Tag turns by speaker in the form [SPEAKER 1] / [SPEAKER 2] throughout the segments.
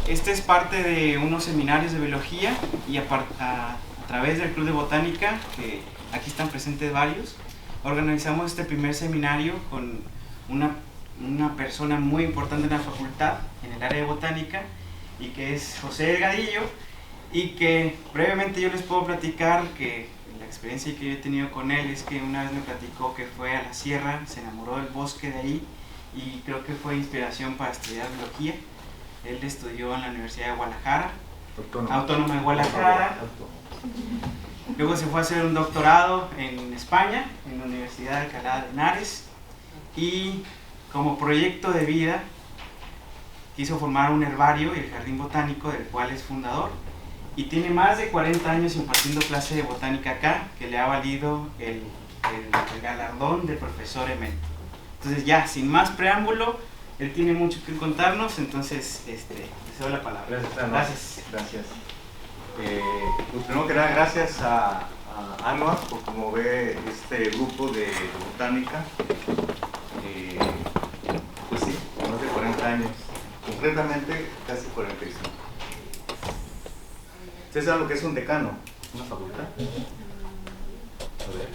[SPEAKER 1] Este es parte de unos seminarios de biología y a través del Club de Botánica, que aquí están presentes varios, organizamos este primer seminario con una persona muy importante en la facultad, en el área de botánica, y que es José Delgadillo, y que brevemente yo les puedo platicar que la experiencia que yo he tenido con él es que una vez me platicó que fue a la sierra, se enamoró del bosque de ahí, y creo que fue inspiración para estudiar biología. Él estudió en la Universidad de Guadalajara, Autónoma de Guadalajara. Luego se fue a hacer un doctorado en España, en la Universidad de Alcalá de Henares, y como proyecto de vida quiso formar un herbario, el Jardín Botánico, del cual es fundador, y tiene más de 40 años impartiendo clase de botánica acá, que le ha valido el galardón de profesor emérito. Entonces ya, sin más preámbulo, él tiene mucho que contarnos, entonces les doy la palabra.
[SPEAKER 2] Gracias. Pues primero que nada, gracias a Anuar por promover este grupo de botánica. Pues sí, más de 40 años, concretamente casi 45. ¿Usted sabe lo que es un decano? ¿Una facultad? A ver.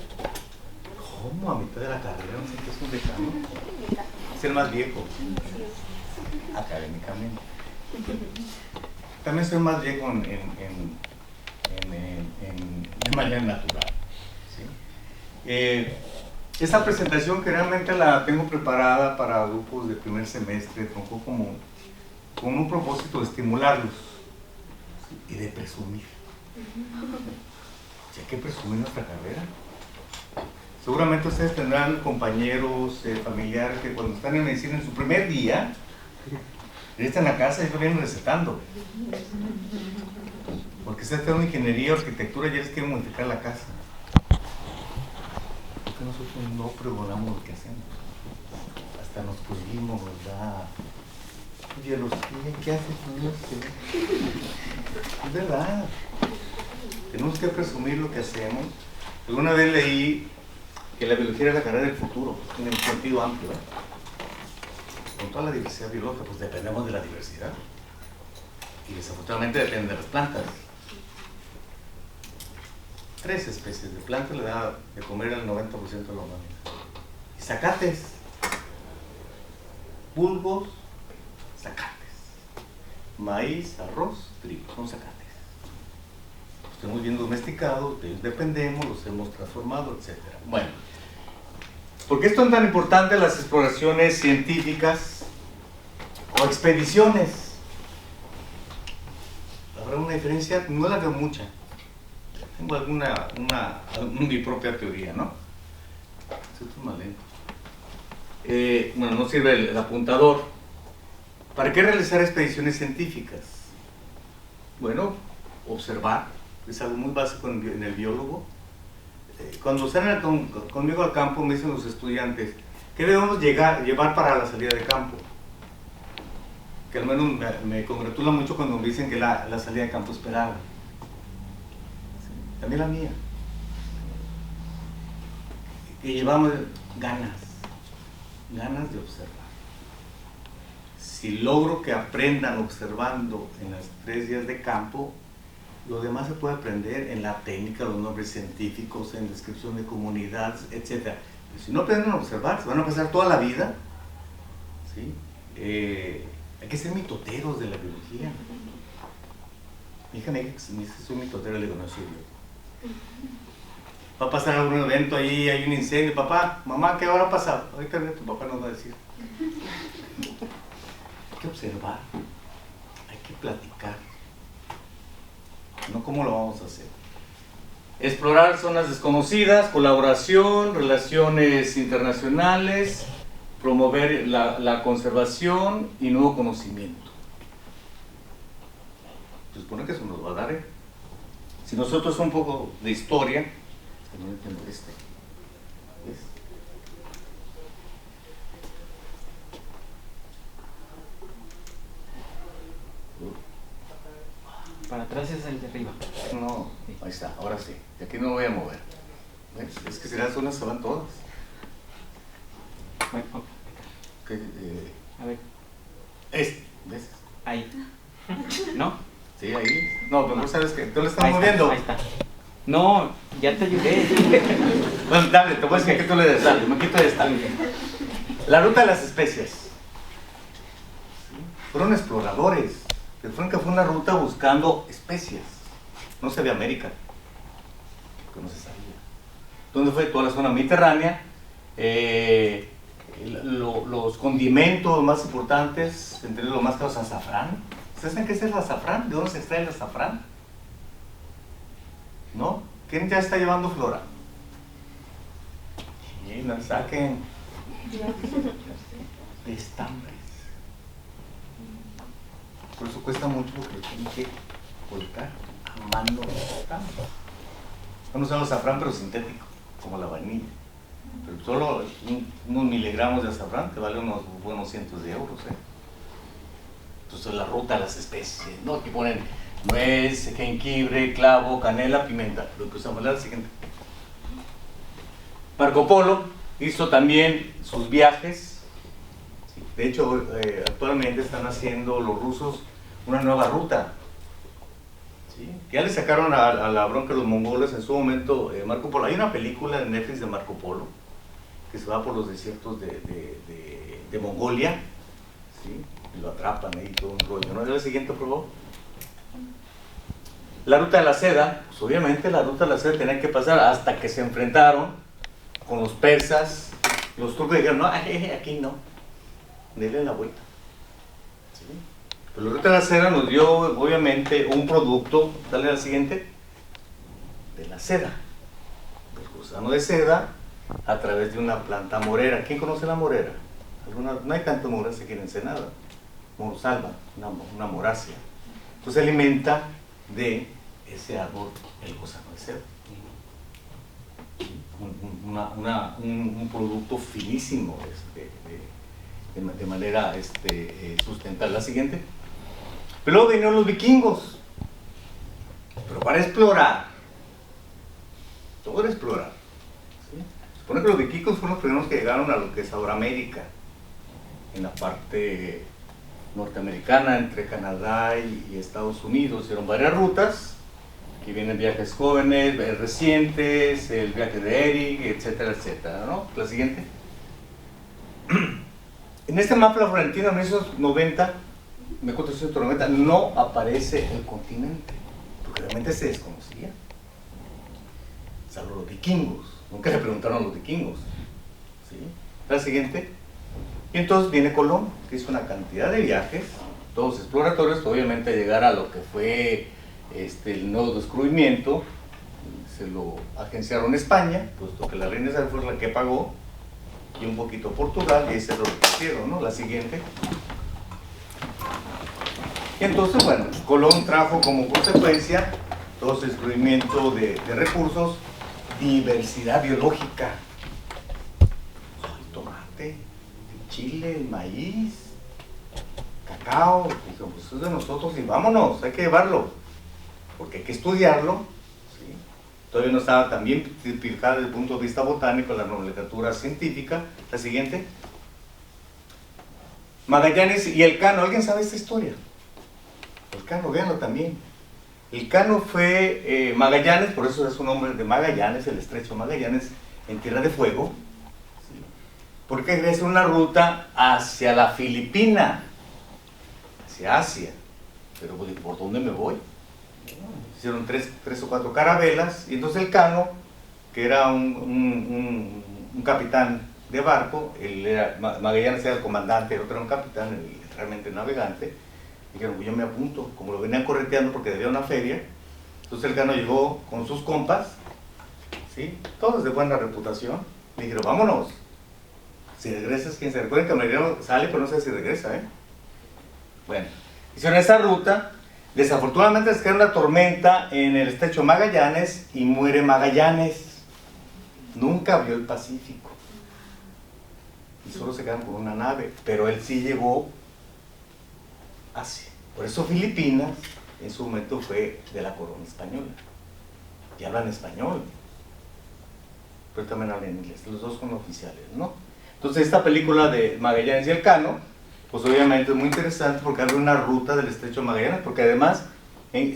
[SPEAKER 2] ¿Cómo? A mitad de la carrera no sé qué es un decano. Es el más viejo, académicamente. También soy más viejo de manera natural. ¿Sí? Esta presentación que realmente la tengo preparada para grupos de primer semestre, tronco común, con un propósito de estimularlos, ¿sí? Y de presumir. ¿Sí hay que presumir nuestra carrera? Seguramente ustedes tendrán compañeros, familiares que cuando están en medicina en su primer día, ya están en la casa y lo vienen recetando. Porque ustedes tienen ingeniería o arquitectura y ya les quieren modificar la casa. Porque nosotros no pregonamos lo que hacemos. Hasta nos prohibimos, ¿verdad? Oye, ¿qué haces? Es verdad. Tenemos que presumir lo que hacemos. Alguna vez leí que la biología era la carrera del futuro, en el sentido amplio, ¿eh? Con toda la diversidad biológica, pues dependemos de la diversidad. Y desafortunadamente dependen de las plantas. 3 especies de plantas le da de comer al 90% de la humanidad. Y zacates, bulbos, zacates. Maíz, arroz, trigo, son zacates. Los tenemos bien domesticados, de ellos dependemos, los hemos transformado, etc. Bueno, ¿por qué son tan importantes las exploraciones científicas o expediciones? ¿Habrá una diferencia? No la veo mucha. Tengo mi propia teoría, ¿no? Esto es más lento. Bueno, no sirve el apuntador. ¿Para qué realizar expediciones científicas? Bueno, observar. Es algo muy básico en el biólogo. Cuando salen conmigo al campo me dicen los estudiantes, ¿qué debemos llevar para la salida de campo? Que al menos me congratula mucho cuando me dicen que la salida de campo esperada. Sí, también la mía. Que llevamos ganas de observar. Si logro que aprendan observando en los 3 días de campo, lo demás se puede aprender en la técnica, los nombres científicos, en descripción de comunidades, etc. Pero si no aprenden a observar, se van a pasar toda la vida. ¿Sí? Hay que ser mitoteros de la biología. Mi hija me dice que soy mitotero, le digo, no soy yo. Va a pasar algún evento ahí, hay un incendio, papá, mamá, ¿qué hora ha pasado? Ahorita tu papá nos va a decir. Hay que observar, hay que platicar. No cómo lo vamos a hacer. Explorar zonas desconocidas, colaboración, relaciones internacionales, promover la conservación y nuevo conocimiento. Se supone que eso nos va a dar, ¿eh? Si nosotros un poco de historia, no entiendo ¿ves?
[SPEAKER 1] Para atrás es el de arriba.
[SPEAKER 2] No, ahí está, ahora sí. De aquí no me voy a mover. ¿Ves? Es que si las zonas se van todas.
[SPEAKER 1] Bueno,
[SPEAKER 2] Okay,
[SPEAKER 1] a ver.
[SPEAKER 2] ¿ves?
[SPEAKER 1] Ahí. ¿No?
[SPEAKER 2] Sí, ahí. No, pero no sabes que tú le estás
[SPEAKER 1] Ahí
[SPEAKER 2] moviendo.
[SPEAKER 1] está. No, ya te ayudé.
[SPEAKER 2] Bueno, dale, te voy a decir que tú le des. Dale, me quito esta. La ruta de las especias. Fueron exploradores. Fueron que fue una ruta buscando especias. No se ve América, porque no se sabía. ¿Dónde fue? Toda la zona mediterránea. Los condimentos más importantes, entre los más caros, azafrán. ¿Ustedes saben qué es el azafrán? ¿De dónde se extrae el azafrán? ¿No? ¿Quién ya está llevando flora? Sí, no saquen. De estambres. Por eso cuesta mucho porque lo tienen que volcar a mano los estambres. Vamos a usar el azafrán pero sintético, como la vainilla. Pero solo unos miligramos de azafrán te vale unos buenos cientos de euros. Entonces la ruta de las especies, ¿no? Que ponen nuez, jengibre, clavo, canela, pimienta. Lo que usamos es la siguiente. Marco Polo hizo también sus viajes. De hecho, actualmente están haciendo los rusos una nueva ruta. ¿Sí? Ya le sacaron a la bronca a los mongoles en su momento Marco Polo. Hay una película de Netflix de Marco Polo que se va por los desiertos de Mongolia, ¿sí? Y lo atrapan ahí todo un rollo, ¿no? ¿Y la siguiente, por favor? La ruta de la seda, pues obviamente la ruta de la seda tenía que pasar hasta que se enfrentaron con los persas. Los turcos dijeron, no, aquí no, denle la vuelta. ¿Sí? Pero la ruta de la seda nos dio obviamente un producto, dale al siguiente, de la seda, el gusano de seda a través de una planta morera. ¿Quién conoce la morera? No hay tantas moras aquí en Ensenada. Morosalva, una morácea. Entonces se alimenta de ese árbol el gusano de seda. Un producto finísimo de manera sustentable. La siguiente. Pero luego vinieron los vikingos. Pero para explorar, todo era explorar. ¿Sí? Se supone que los vikingos fueron los primeros que llegaron a lo que es ahora América, en la parte norteamericana, entre Canadá y Estados Unidos. Hicieron varias rutas. Aquí vienen viajes jóvenes, recientes, el viaje de Eric, etcétera, etcétera, ¿no? La siguiente. En este mapa florentino, en 1990, 1490, no aparece el continente, porque realmente se desconocía. Salvo los vikingos. Nunca le preguntaron a los vikingos. ¿Sí? La siguiente. Y entonces viene Colón, que hizo una cantidad de viajes, todos exploratorios, obviamente llegar a lo que fue el nuevo descubrimiento. Se lo agenciaron España, puesto que la reina Isabel fue la que pagó, y un poquito Portugal, y ahí se lo repitieron, ¿no? La siguiente. Y entonces, bueno, Colón trajo como consecuencia todo ese descubrimiento de recursos, diversidad biológica. El tomate, el chile, el maíz, cacao. Dijo, pues eso es de nosotros y vámonos, hay que llevarlo, porque hay que estudiarlo. ¿Sí? Todavía no estaba tan bien tipificada desde el punto de vista botánico la nomenclatura científica. La siguiente. Magallanes y Elcano. ¿Alguien sabe esta historia? Elcano, véanlo también. Elcano fue Magallanes, por eso es su nombre de Magallanes, el estrecho Magallanes, en Tierra de Fuego. ¿Sí? Porque es una ruta hacia la Filipina, hacia Asia. Pero ¿por dónde me voy? Hicieron tres o cuatro carabelas, y entonces Elcano, que era un capitán de barco, Magallanes era el comandante, el otro era un capitán, realmente navegante. Dijeron, pues yo me apunto, como lo venían correteando porque debía una feria. Entonces Elcano llegó con sus compas, ¿sí? Todos de buena reputación. Le dijeron, vámonos. Si regresas, quién se recuerda que el marinero sale, pero no sé si regresa, ¿eh? Bueno, hicieron esa ruta. Desafortunadamente les cae una tormenta en el estrecho Magallanes y muere Magallanes. Nunca vio el Pacífico. Y solo se quedan con una nave, pero él sí llegó Asia. Por eso Filipinas en su momento fue de la corona española. Y hablan español, pero también hablan inglés. Los dos son oficiales, ¿no? Entonces esta película de Magallanes y Elcano pues obviamente es muy interesante porque abre una ruta del Estrecho de Magallanes, porque además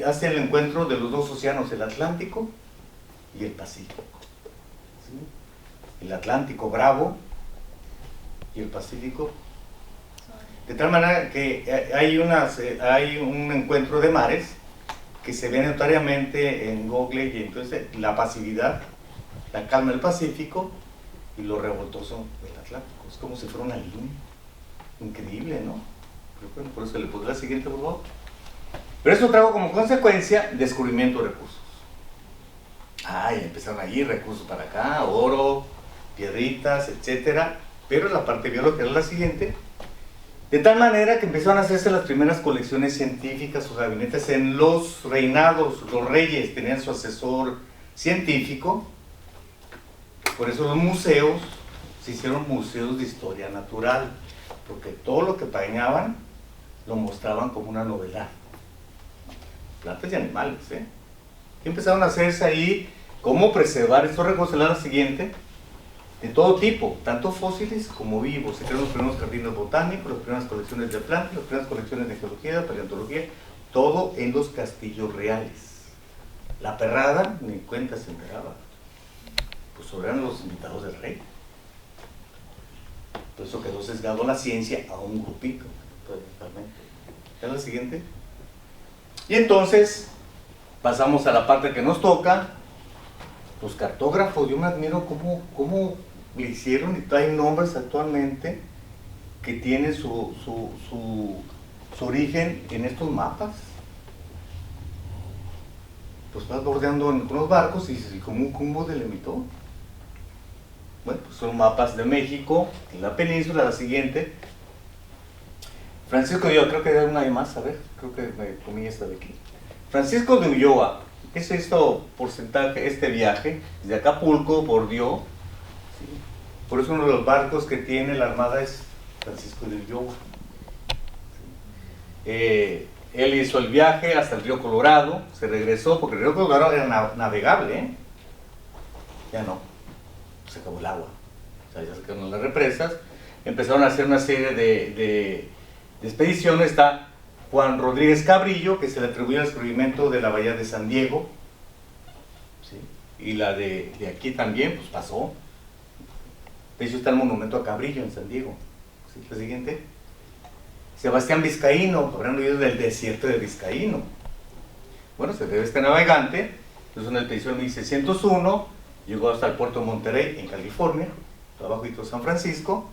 [SPEAKER 2] hace el encuentro de los dos océanos, el Atlántico y el Pacífico. ¿Sí? El Atlántico bravo y el Pacífico. De tal manera que hay un encuentro de mares que se ve notoriamente en Google, y entonces la pasividad, la calma del Pacífico y lo revoltoso del Atlántico. Es como si fuera una línea. Increíble, ¿no? Pero bueno, por eso le puse la siguiente, por favor. Pero eso trajo como consecuencia descubrimiento de recursos. Y empezaron allí recursos para acá, oro, piedritas, etcétera. Pero la parte biológica era la siguiente. De tal manera que empezaron a hacerse las primeras colecciones científicas o gabinetes en los reinados. Los reyes tenían su asesor científico. Por eso los museos se hicieron museos de historia natural, porque todo lo que planeaban lo mostraban como una novedad. Plantas y animales, ¿eh? Y empezaron a hacerse ahí cómo preservar estos recursos. La siguiente, de todo tipo, tanto fósiles como vivos. Se crearon los primeros jardines botánicos, las primeras colecciones de plantas, las primeras colecciones de geología, paleontología, todo en los castillos reales. La perrada, ni cuenta se enteraba. Pues eran los invitados del rey. Por eso quedó sesgado la ciencia a un grupito, totalmente. ¿Es la siguiente? Y entonces, pasamos a la parte que nos toca. Los cartógrafos, yo me admiro cómo le hicieron, y hay nombres actualmente que tienen su origen en estos mapas. Pues vas bordeando con los barcos y dices, ¿cómo delimitó? Bueno, pues son mapas de México, en la península. La siguiente. Francisco de Ulloa, creo que hay una más, a ver, creo que me comí esta de aquí. Francisco de Ulloa, ¿qué es esto porcentaje, este viaje? Desde Acapulco bordeó, ¿sí? Por eso uno de los barcos que tiene la Armada es Francisco de Ulloa. ¿Sí? Él hizo el viaje hasta el río Colorado, se regresó, porque el río Colorado era navegable, ¿eh? Ya no. Se acabó el agua, o sea, ya se quedaron las represas, empezaron a hacer una serie de expediciones. Está Juan Rodríguez Cabrillo, que se le atribuye el descubrimiento de la bahía de San Diego, ¿sí? Y la de aquí también, pues pasó. De hecho está el monumento a Cabrillo en San Diego. ¿Sí? La siguiente. Sebastián Vizcaíno, habrán oído del desierto de Vizcaíno. Bueno, se debe este navegante, entonces en la expedición 1601, llegó hasta el puerto de Monterrey, en California, abajo de San Francisco,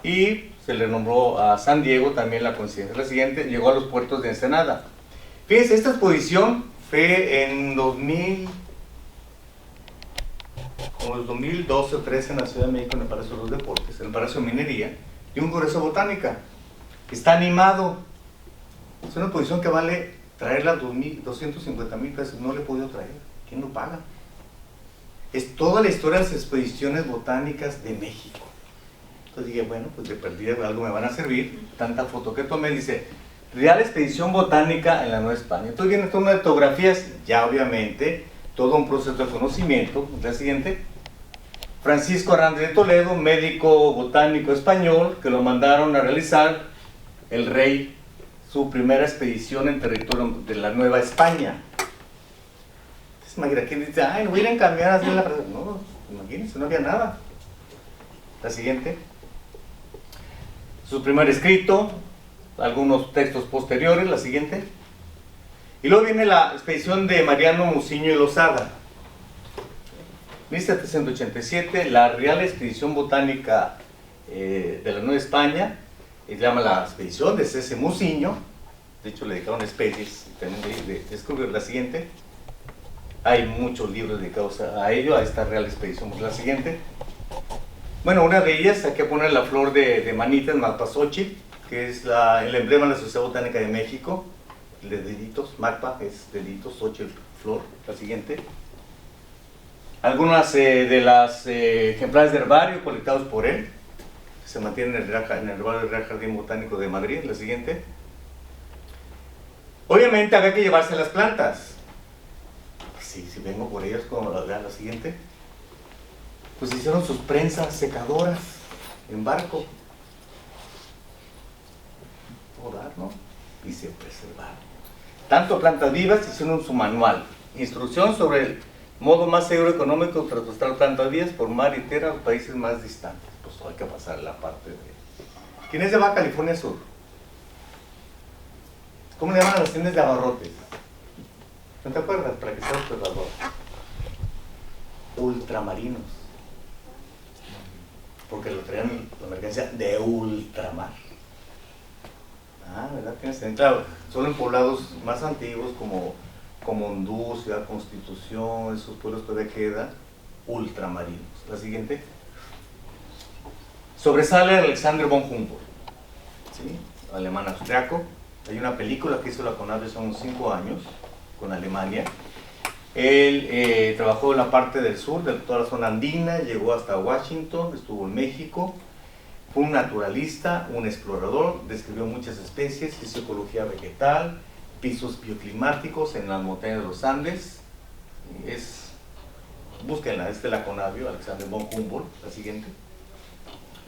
[SPEAKER 2] y se le nombró a San Diego también la coincidencia. La siguiente, llegó a los puertos de Ensenada. Fíjense, esta exposición fue en 2012 o 13 en la Ciudad de México, en el Palacio de los Deportes, en el Palacio de Minería, y un congreso de botánica. Está animado. Es una exposición que vale traerla 250,000 pesos. No le he podido traer. ¿Quién lo paga? Es toda la historia de las expediciones botánicas de México. Entonces dije, bueno, pues de perdida algo me van a servir. Tanta foto que tomé, dice, Real Expedición Botánica en la Nueva España. Entonces viene toda una etografías, ya obviamente, todo un proceso de conocimiento. La siguiente. Francisco Hernández de Toledo, médico botánico español, que lo mandaron a realizar el rey, su primera expedición en territorio de la Nueva España. Imagina, ¿quién dice, no voy a ir a cambiar así la... No, imagínense, no había nada. La siguiente. Su primer escrito, algunos textos posteriores. La siguiente. Y luego viene la expedición de Mariano Muciño y Lozada. 1787, la Real Expedición Botánica de la Nueva España, se llama la expedición de C.C. Muciño. De hecho, le dedicaron especies también de descubrir. La siguiente. Hay muchos libros dedicados a ello, a esta Real Expedición. La siguiente. Bueno, una de ellas, hay que poner la flor de manita en Malpasóchil, que es el emblema de la Sociedad Botánica de México, el de deditos. Malpa es deditos, Xochitl, flor. La siguiente. Algunas de las ejemplares de herbario colectados por él, que se mantienen en el herbario del Real Jardín Botánico de Madrid. La siguiente. Obviamente había que llevarse las plantas. Sí, si vengo por ellas, como la siguiente, pues hicieron sus prensas secadoras en barco. podar, ¿no? Y se preservaron. Tanto plantas vivas hicieron su manual, instrucción sobre el modo más seguro económico de transportar plantas vivas por mar y tierra a los países más distantes. Pues hay que pasar la parte de... ¿Quién es de Baja California Sur? ¿Cómo le llaman a las tiendas de abarrotes? ¿No te acuerdas? Para que sea observador. Ultramarinos. Porque lo traían la mercancía de ultramar. Ah, ¿verdad? Claro, solo en poblados más antiguos como Hondú, Ciudad Constitución, esos pueblos todavía quedan ultramarinos. La siguiente. Sobresale Alexander von Humboldt, ¿sí? Alemán austriaco. Hay una película que hizo la CONAVE hace unos 5 años con Alemania. Él trabajó en la parte del sur, de toda la zona andina, llegó hasta Washington, estuvo en México. Fue un naturalista, un explorador, describió muchas especies, hizo ecología vegetal, pisos bioclimáticos en las montañas de los Andes. Búsquenla, es de la CONAVIO, Alexander von Humboldt, la siguiente.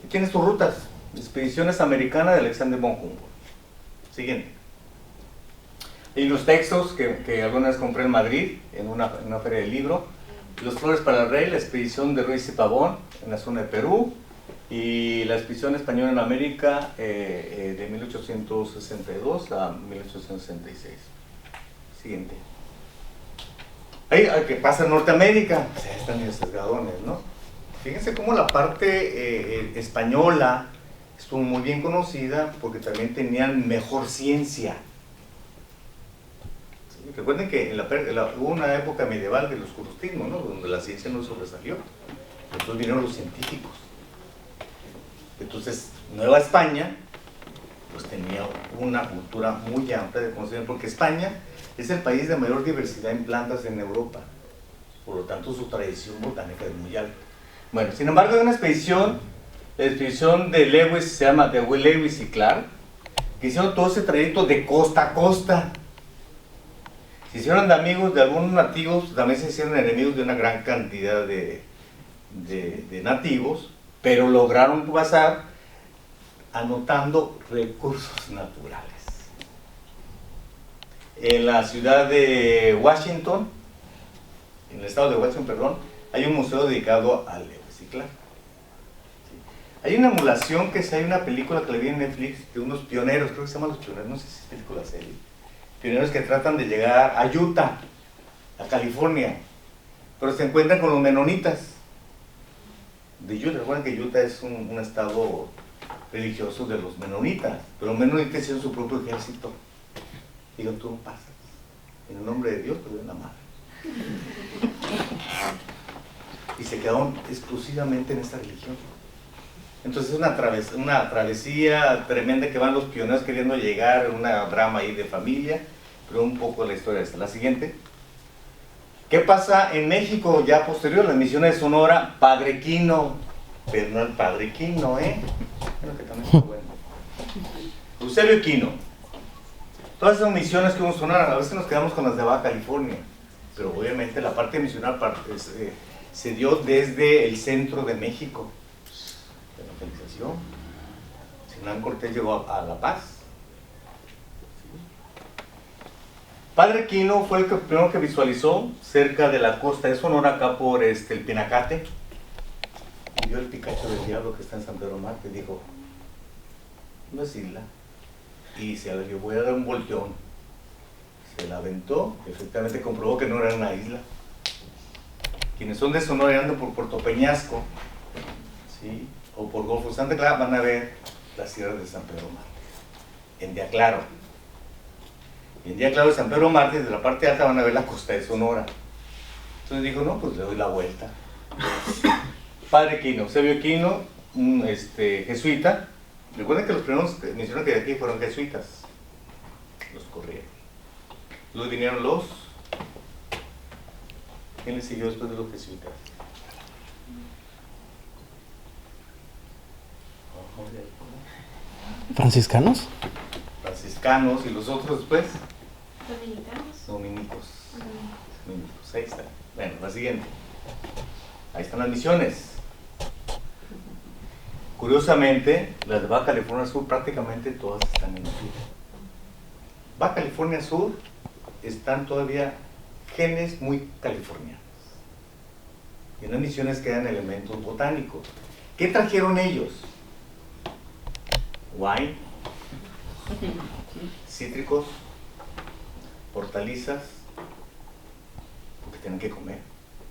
[SPEAKER 2] Y tiene sus rutas, expediciones americanas de Alexander von Humboldt. Siguiente. Y los textos que alguna vez compré en Madrid, en una feria de libro. Los Flores para el Rey, la expedición de Ruiz y Pavón, en la zona de Perú. Y la expedición española en América de 1862 a 1866. Siguiente. Ahí, ¿qué pasa en Norteamérica? Pues ya están medio sesgadones, ¿no? Fíjense cómo la parte española estuvo muy bien conocida porque también tenían mejor ciencia. ¿Sí? Recuerden que hubo una época medieval del oscurantismo, ¿no? Donde la ciencia no sobresalió. Entonces vinieron los científicos. Entonces, Nueva España pues tenía una cultura muy amplia de conocimiento, porque España es el país de mayor diversidad en plantas en Europa. Por lo tanto, su tradición botánica es muy alta. Bueno, sin embargo, hay una expedición, la expedición de Lewis, se llama de Lewis y Clark, que hicieron todo ese trayecto de costa a costa. Se hicieron de amigos de algunos nativos, también se hicieron enemigos de una gran cantidad de nativos, pero lograron pasar anotando recursos naturales. En la ciudad de Washington, en el estado de Washington, perdón, hay un museo dedicado a Lewis y Clark. ¿Sí? Hay una emulación hay una película que le vi en Netflix de unos pioneros, creo que se llama Los Pioneros, no sé si es película o serie. Pioneros que tratan de llegar a Utah, a California, pero se encuentran con los menonitas de Utah. Recuerden que Utah es un estado religioso de los menonitas, pero los menonitas hicieron su propio ejército. Digo, tú no pasas. En el nombre de Dios, te doy la madre. Y se quedaron exclusivamente en esta religión. Entonces es una travesía tremenda que van los pioneros queriendo llegar, una drama ahí de familia, pero un poco la historia esta. La siguiente. ¿Qué pasa en México ya posterior? Las misiones de Sonora, Padre Quino, pero no el Padre Quino, Bueno, que también está bueno. Eusebio Quino. Todas esas misiones que hubo en Sonora, a veces nos quedamos con las de Baja California, pero obviamente la parte misional se dio desde el centro de México, de la evangelización. Hernán Cortés llegó a La Paz. Padre Quino fue el primero que visualizó cerca de la costa de Sonora, acá por el Pinacate, y vio el Picacho del Diablo que está en San Pedro Marte, y dijo, no es isla, y se le voy a dar un volteón. Se la aventó, efectivamente comprobó que no era una isla. Quienes son de Sonora y andan por Puerto Peñasco, ¿sí? O por Golfo Santa Clara, van a ver las sierras de San Pedro Marte, en día claro. Y en día claro de San Pedro Marte, desde la parte alta van a ver la costa de Sonora. Entonces dijo, no, pues le doy la vuelta. Padre Quino, Eusebio Quino, un jesuita. Recuerden que los primeros que mencionaron que de aquí fueron jesuitas. Los corrieron. Luego vinieron los... ¿Quién les siguió después de los jesuitas?
[SPEAKER 3] ¿Franciscanos?
[SPEAKER 2] Franciscanos, y los otros después.
[SPEAKER 4] Dominicanos.
[SPEAKER 2] Dominicos. Ahí está. Bueno, la siguiente. Ahí están las misiones. Curiosamente, las de Baja California Sur prácticamente todas están en el sur. Baja California Sur están todavía genes muy californianos. Y en las misiones quedan elementos botánicos. ¿Qué trajeron ellos? Wine, cítricos, hortalizas, porque tienen que comer.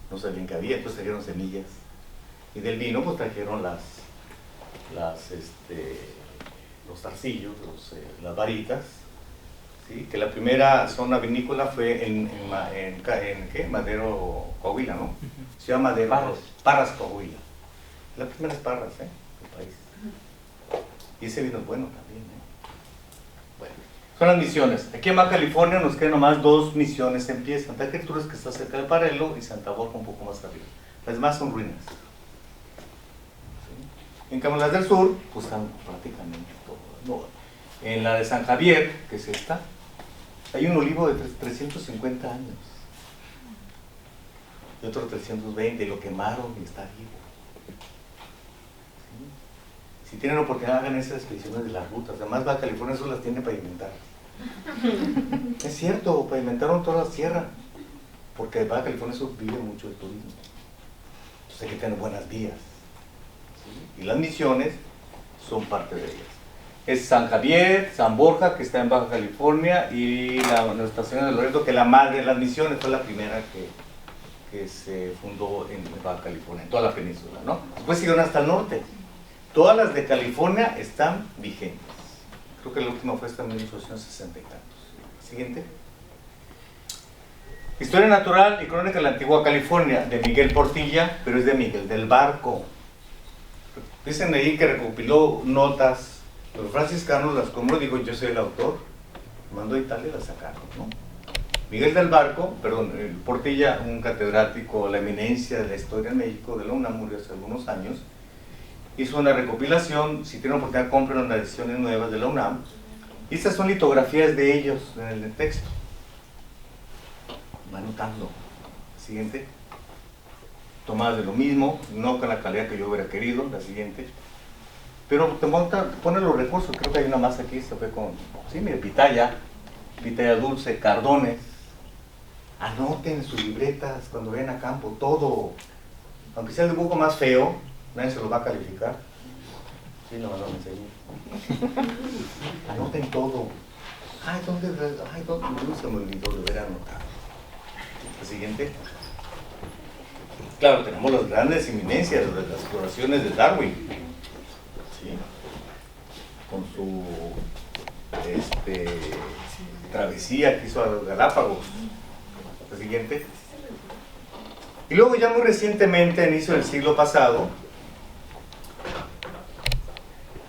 [SPEAKER 2] No sabían que había, pues trajeron semillas. Y del vino, pues trajeron los zarcillos, las varitas. ¿Sí? Que la primera zona vinícola fue en ¿qué? Madero, Coahuila, ¿no? Se llama Madero, Parras, Coahuila. Las primeras parras, del país. Y ese vino es bueno también, Bueno, son las misiones. Aquí en Baja California nos quedan nomás 2 misiones en pie. Santa Gertrudis, que está cerca de Parello, y Santa Borja, un poco más arriba. Las demás son ruinas. ¿Sí? En cambio, las del sur, pues están prácticamente todas. No. En la de San Javier, que es esta, hay un olivo de 350 años. Y otro 320, y lo quemaron y está vivo. ¿Sí? Si tienen oportunidad, hagan esas expediciones de las rutas. Además, Baja California Sur las tiene pavimentadas. Es cierto, pavimentaron toda la sierra, porque Baja California Sur vive mucho el turismo. Entonces hay que tener buenas vías. ¿Sí? Y las misiones son parte de ellas. Es San Javier, San Borja, que está en Baja California, y Nuestra Señora de Loreto, que la madre de las misiones fue la primera que se fundó en Baja California, en toda la península, ¿no? Después siguieron hasta el norte. Todas las de California están vigentes. Creo que la última fue hasta 1860 y tantos. Siguiente. Historia natural y crónica de la antigua California, de Miguel Portilla, pero es de Miguel del Barco. Dicen ahí que recopiló notas. Los franciscanos las compró, digo, yo soy el autor, mandó a Italia y las sacaron, ¿no? Miguel del Barco, Portilla, un catedrático, la eminencia de la historia en México, de la UNAM, murió hace algunos años, hizo una recopilación. Si tienen oportunidad, compren las ediciones nuevas de la UNAM, y estas son litografías de ellos en el texto. Va anotando. Siguiente. Tomadas de lo mismo, no con la calidad que yo hubiera querido. La siguiente. Pero te ponen los recursos. Creo que hay una más aquí. Se fue con, sí, mire, pitaya dulce, cardones. Anoten sus libretas cuando vayan a campo, todo. Aunque sea el dibujo más feo, nadie se lo va a calificar. Sí, no lo enseñé. Anoten todo. Ay, ¿dónde? No se me olvidó de haber anotado. La siguiente. Claro, tenemos las grandes eminencias de las exploraciones de Darwin. ¿Sí? Con su travesía que hizo a los Galápagos. La siguiente. Y luego ya muy recientemente, a inicio del siglo pasado,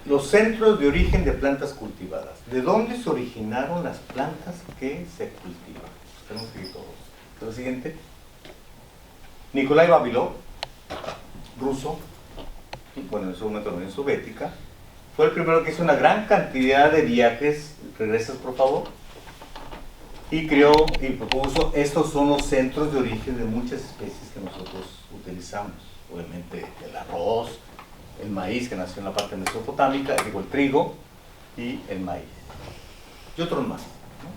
[SPEAKER 2] los centros de origen de plantas cultivadas. ¿De dónde se originaron las plantas que se cultivan? Tenemos que ir todos. La siguiente. Nikolai Vavilov, ruso, bueno, en su momento la Unión Soviética, fue el primero que hizo una gran cantidad de viajes. Regresas, por favor. Y creó y propuso, estos son los centros de origen de muchas especies que nosotros utilizamos. Obviamente el arroz, el maíz, que nació en la parte mesopotámica, digo, el trigo y el maíz. Y otros más, ¿no?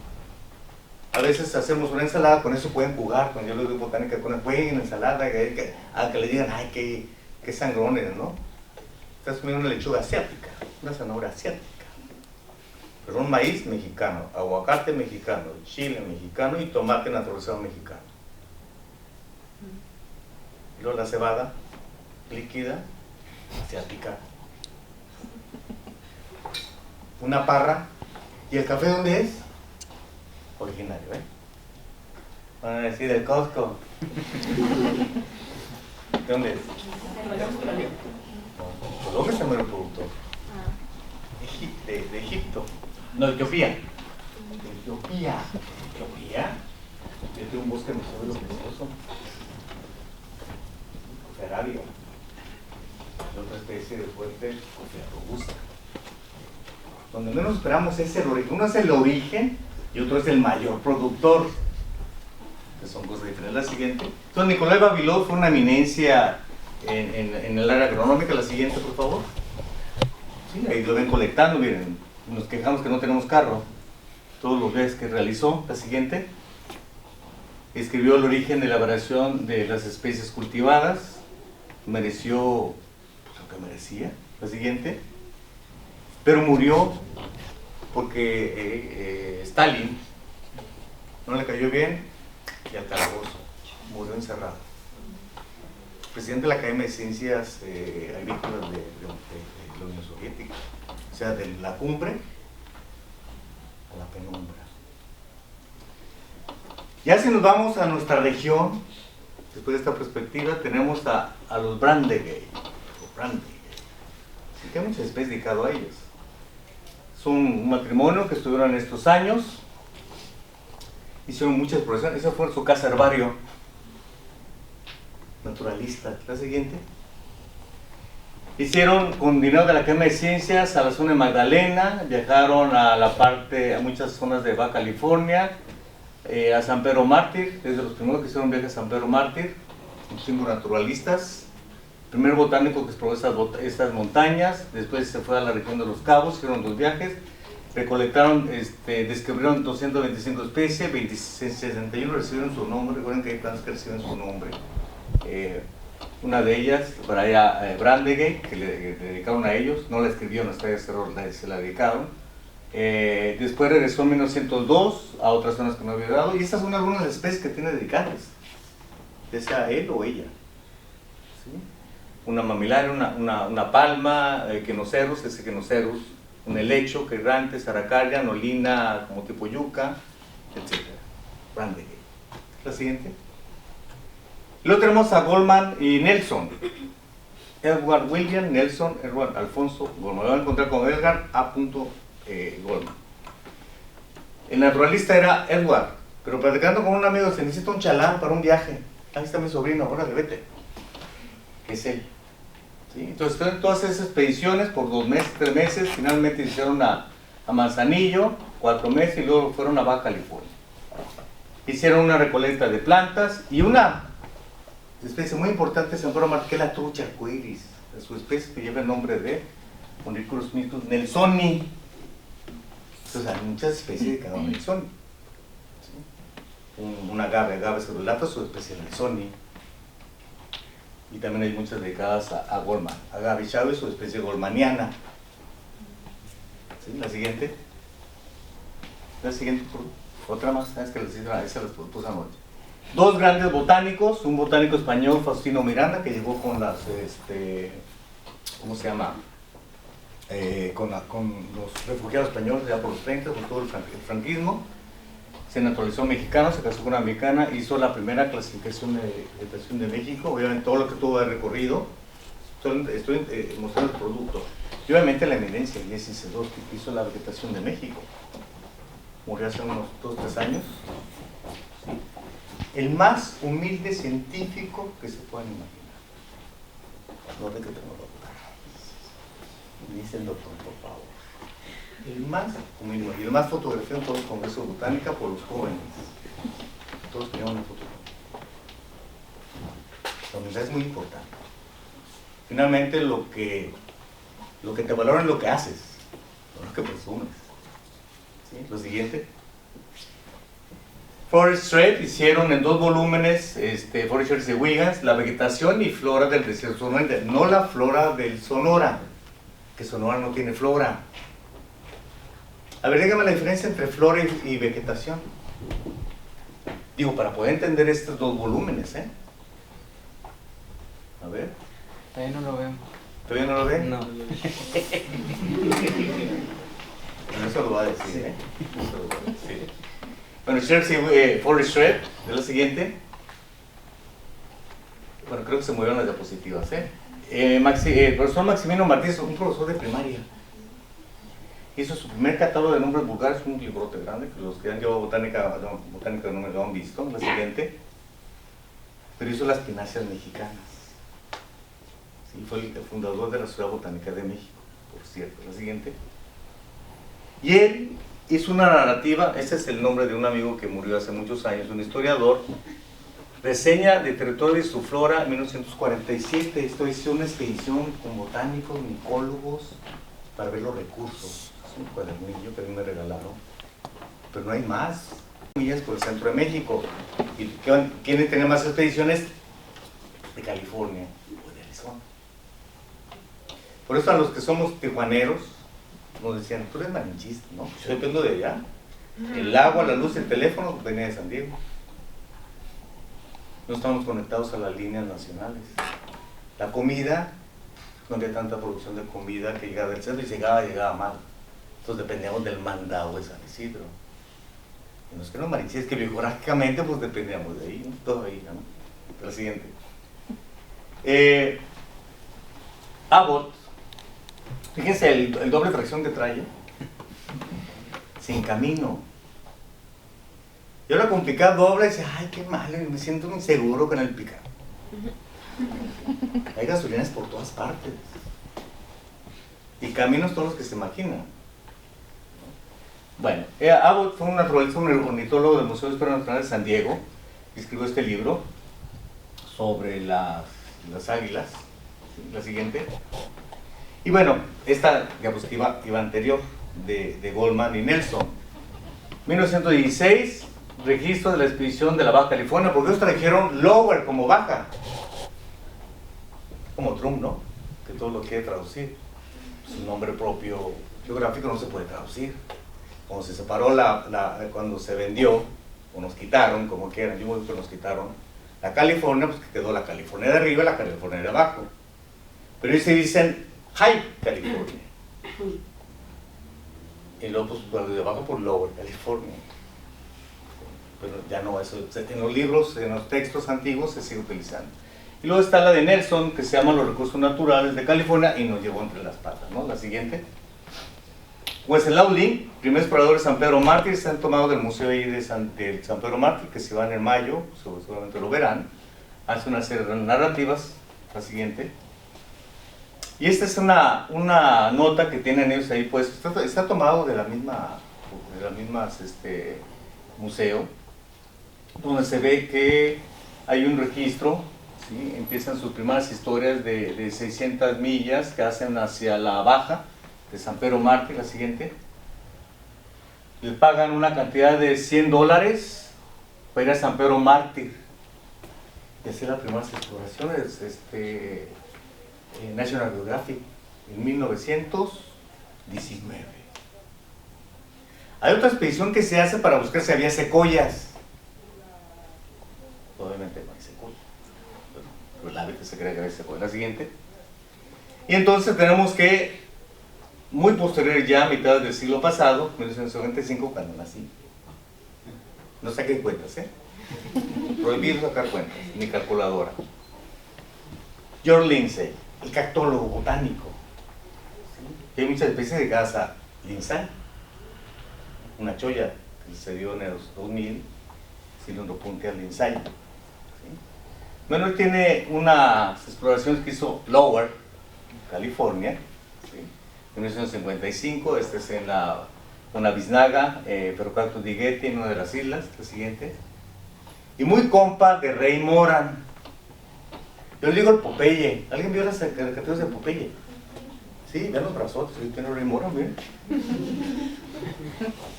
[SPEAKER 2] A veces hacemos una ensalada, con eso pueden jugar. Cuando yo les doy botánica, con una ensalada, que le digan, ay, qué sangrones, ¿no? Estás comiendo una lechuga asiática, una zanahoria asiática. Pero un maíz mexicano, aguacate mexicano, chile mexicano y tomate naturalizado mexicano. Y luego la cebada líquida, asiática. Una parra. ¿Y el café dónde es? Originario, ¿eh? Van a decir el Costco. ¿De dónde es? No, Colombia es el mayor productor. De Egipto. No, Etiopía. Etiopía. Yo tengo un bosque muy precioso. Ferraria. Otra especie de fuerte, Coffea robusta. Donde menos esperamos es el origen. Uno es el origen y otro es el mayor productor. Que son cosas diferentes. La siguiente. Entonces, Nikolai Vavilov fue una eminencia en el área agronómica. La siguiente, por favor. Sí, ahí lo ven colectando, miren, nos quejamos que no tenemos carro. Todos los viajes que realizó. La siguiente. Escribió el origen de la variación de las especies cultivadas. Mereció pues, lo que merecía. La siguiente. Pero murió porque Stalin no le cayó bien y al calabozo. Murió encerrado. Presidente de la Academia de Ciencias Agrícolas de la Unión Soviética. O sea, de la cumbre a la penumbra. Ya si nos vamos a nuestra región, después de esta perspectiva, tenemos a los Brandegay. Así que hay muchas especies dedicadas a ellos. Es un matrimonio que estuvieron en estos años, hicieron muchas exploraciones. Esa fue su casa herbario, naturalista. La siguiente. Hicieron con dinero de la Academia de Ciencias a la zona de Magdalena, viajaron a muchas zonas de Baja California, a San Pedro Mártir, desde los primeros que hicieron viajes a San Pedro Mártir, 5 naturalistas. Primer botánico que exploró estas montañas, después se fue a la región de Los Cabos, hicieron 2 viajes, recolectaron, descubrieron 225 especies, 61 recibieron su nombre. Recuerden que hay plantas que reciben su nombre. Una de ellas, Brandegay, que le dedicaron a ellos, no la escribieron, se la dedicaron. Después regresó en 1902 a otras zonas que no había dado, y estas son algunas de las especies que tiene dedicadas, ya sea él o ella. ¿Sí? Una mamilaria, una palma, quenocerus, un helecho, querrantes, aracaria, nolina como tipo yuca, etc. Brandegay. La siguiente. Luego tenemos a Goldman y Nelson. Edward William Nelson, Edward Alfonso Goldman. Lo van a encontrar con Edgar A. Goldman. El naturalista era Edward, pero platicando con un amigo, se necesita un chalán para un viaje. Ahí está mi sobrino, órale, vete. Es él. ¿Sí? Entonces, todas esas expediciones por 2 meses, 3 meses, finalmente hicieron a Manzanillo, 4 meses, y luego fueron a Baja California. Hicieron una recolecta de plantas y una especie muy importante se llama que es la trucha arcoíris, su especie que lleva el nombre de Onychurus mysticus nelsoni. Entonces hay muchas especies de cada nelsoni. ¿Sí? Un agave cerulata, su especie nelsoni. Y también hay muchas dedicadas a Goldman. Agave Chávez, su especie goldmaniana. ¿Sí? La siguiente. Otra más, es que esa las puse anoche. 2 grandes botánicos, un botánico español, Faustino Miranda, que llegó con las, ¿cómo se llama? Con los refugiados españoles ya por los 30, con todo el franquismo. Se naturalizó mexicano, se casó con una mexicana, hizo la primera clasificación de vegetación de México, obviamente todo lo que tuvo de recorrido. Estoy mostrando el producto. Y obviamente la evidencia, Jesse Sedosky, que hizo la vegetación de México. Murió hace unos 2-3 años. ¿Sí? El más humilde científico que se puedan imaginar. No de que tengo doctor. Dice el doctor, por favor. El más humilde. Y el más fotografiado en todos los congresos de botánica por los jóvenes. Todos tenían una foto. La humildad es muy importante. Finalmente lo que te valoran es lo que haces, no lo que presumes. ¿Sí? Lo siguiente. Forest Strait hicieron en 2 volúmenes, Forest Strait de Wiggins, la vegetación y flora del desierto sonora, no la flora del Sonora, que Sonora no tiene flora. A ver, dígame la diferencia entre flora y vegetación. Digo, para poder entender estos 2 volúmenes, A ver.
[SPEAKER 1] Todavía no lo vemos.
[SPEAKER 2] ¿Todavía no lo ven?
[SPEAKER 1] No.
[SPEAKER 2] Bueno, eso lo va a decir,
[SPEAKER 1] Sí.
[SPEAKER 2] Eso lo va a decir. Bueno, Forest Strait, es la siguiente. Bueno, creo que se movieron las diapositivas, el profesor Maximino Martínez, un profesor de primaria, hizo su primer catálogo de nombres vulgares, un librote grande, que los que han llevado botánica no me lo han visto, la siguiente. Pero hizo las pináceas mexicanas. Sí, fue el fundador de la Sociedad Botánica de México, por cierto. La siguiente. Y él hizo una narrativa, ese es el nombre de un amigo que murió hace muchos años, un historiador, reseña de territorio y su flora en 1947. Esto hizo una expedición con botánicos, micólogos, para ver los recursos. Es un cuadernillo que a mí me regalaron, pero no hay más. Millas por el centro de México. ¿Y quién tiene más expediciones? De California o de Arizona. Por eso a los que somos tijuaneros nos decían, tú eres malinchista, ¿no? Yo dependo de allá. El agua, la luz, el teléfono venía de San Diego. No estamos conectados a las líneas nacionales. La comida, no había tanta producción de comida que llegaba del centro y llegaba mal. Entonces dependíamos del mandado de San Isidro. Y no es que no malinchista, es que geográficamente pues dependíamos de ahí, ¿no? Todo ahí, ¿no? La siguiente. Abbott, fíjense el doble tracción que trae, sin camino. Y ahora con picar doble, dice, ay, qué mal, me siento inseguro con el picar. Hay gasolinas por todas partes. Y caminos todos los que se imaginan. Bueno, Abbott fue un naturalista, un ornitólogo del Museo de Historia Natural de San Diego, que escribió este libro sobre las águilas. La siguiente. Y bueno, esta diapositiva iba anterior de Goldman y Nelson. 1916, registro de la expedición de la Baja California, porque ellos trajeron Lower como baja. Como Trump, ¿no? Que todo lo quiere traducir. Su nombre propio geográfico no se puede traducir. Cuando se separó cuando se vendió, o nos quitaron, como quieran, yo creo que nos quitaron la California, pues quedó la California de arriba y la California de abajo. Pero ellos se dicen High California. Y luego, pues, cuando de abajo, por Lower California. Pero ya no, eso en los libros, en los textos antiguos se sigue utilizando. Y luego está la de Nelson, que se llama Los recursos naturales de California, y nos llevó entre las patas, ¿no? La siguiente. Wenceslao Link, primer explorador de San Pedro Mártir, se han tomado del museo ahí de San Pedro Mártir, que se van en mayo, seguramente lo verán. Hace una serie de narrativas. La siguiente. Y esta es una nota que tienen ellos ahí, pues, está tomado de la misma museo, donde se ve que hay un registro, ¿sí? Empiezan sus primeras historias de 600 millas que hacen hacia la baja de San Pedro Mártir. La siguiente. Le pagan una cantidad de $100 para ir a San Pedro Mártir y hacer las primeras exploraciones. National Geographic en 1919. Hay otra expedición que se hace para buscar si había secoyas. Obviamente no hay secoyas, pero la vez se cree que había secoyas. La siguiente. Y entonces tenemos que, muy posterior ya, a mitad del siglo pasado, 1995, cuando nací, no saqué cuentas, prohibido sacar cuentas, ni calculadora. George Lindsay, el cactólogo botánico. ¿Sí? Hay muchas especies de casa Lindsay, una cholla que se dio en los 2000, Cylindropuntia Lindsay. ¿Sí? Bueno, él tiene unas exploraciones que hizo Lower, California, ¿sí? En 1955, este es en una biznaga, Ferrocactus di Getty, en una de las islas. La siguiente. Y muy compa de Ray Moran. Yo le digo el Popeye. ¿Alguien vio las caricaturas de Popeye? Sí, vean los brazotes, tiene Ray Moran, miren.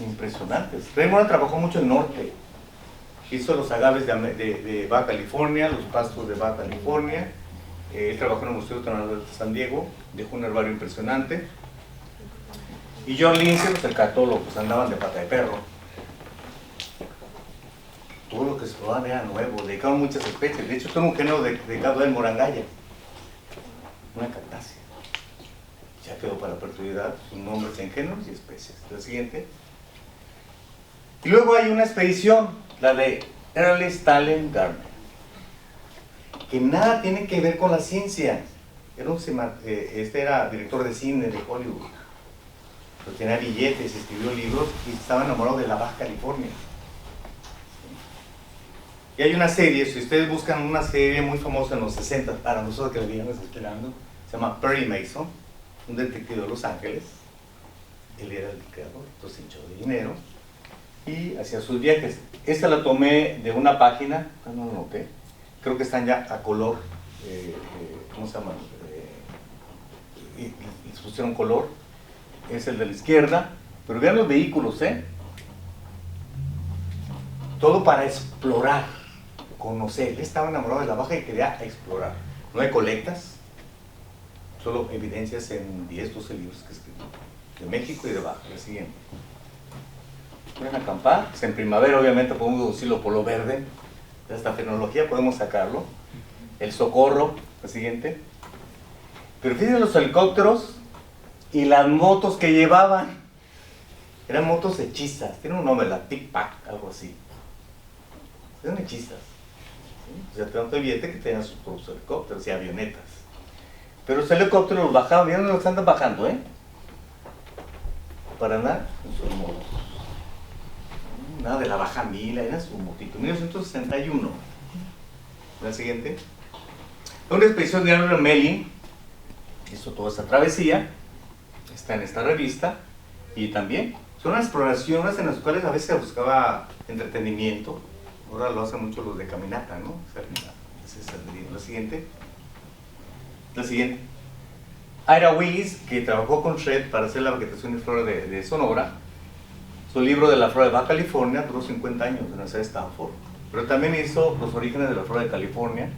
[SPEAKER 2] Impresionantes. Ray Moran trabajó mucho en norte. Hizo los agaves de Baja California, los pastos de Baja California. Él trabajó en el Museo Nacional de San Diego, dejó un herbario impresionante. Y John Lindsay, pues el católogo, pues andaban de pata de perro. Todo lo que se probaban era nuevo, dedicaron muchas especies. De hecho, tengo un género dedicado al morangaya, una cactácea. Ya quedó para la perpetuidad sus nombres en géneros y especies. La siguiente. Y luego hay una expedición, la de Ernest Stalin Gardner, que nada tiene que ver con la ciencia. Este era director de cine de Hollywood, pero tenía billetes, escribió libros y estaba enamorado de la Baja California. Y hay una serie, si ustedes buscan una serie muy famosa en los 60, para nosotros que la veíamos esperando, se llama Perry Mason, un detective de Los Ángeles. Él era el creador, entonces hinchó de dinero y hacía sus viajes. Esta la tomé de una página, no lo noté, creo que están ya a color, ¿cómo se llama? Les pusieron color. es el de la izquierda, pero vean los vehículos, todo para explorar, conocer. Él estaba enamorado de la Baja y quería explorar. No hay colectas, solo evidencias en 10, 12 libros que escribió, de México y de Baja. La siguiente. Pueden acampar, pues en primavera obviamente podemos decirlo por lo verde, de esta tecnología podemos sacarlo. El Socorro, la siguiente. Pero fíjense los helicópteros y las motos que llevaban. Eran motos hechizas, tienen un nombre, la Tic-Pac, algo así. Eran hechizas. ¿Sí? O sea, tanto billete que tenían sus propios helicópteros y avionetas. Pero los helicópteros los bajaban, miren los que andan bajando, para andar en sus motos. Nada de la Baja Mila, era su motito. 1961. La siguiente. Una expedición de Arnold Melling hizo toda esta travesía, está en esta revista, y también son unas exploraciones en las cuales a veces se buscaba entretenimiento. Ahora lo hacen mucho los de caminata, ¿no? La siguiente. La siguiente. Ira Weiss, que trabajó con Shred para hacer la vegetación y flora de Sonora. Su libro de la flora de Baja California duró 50 años en la Universidad de Stanford. Pero también hizo Los orígenes de la flora de California.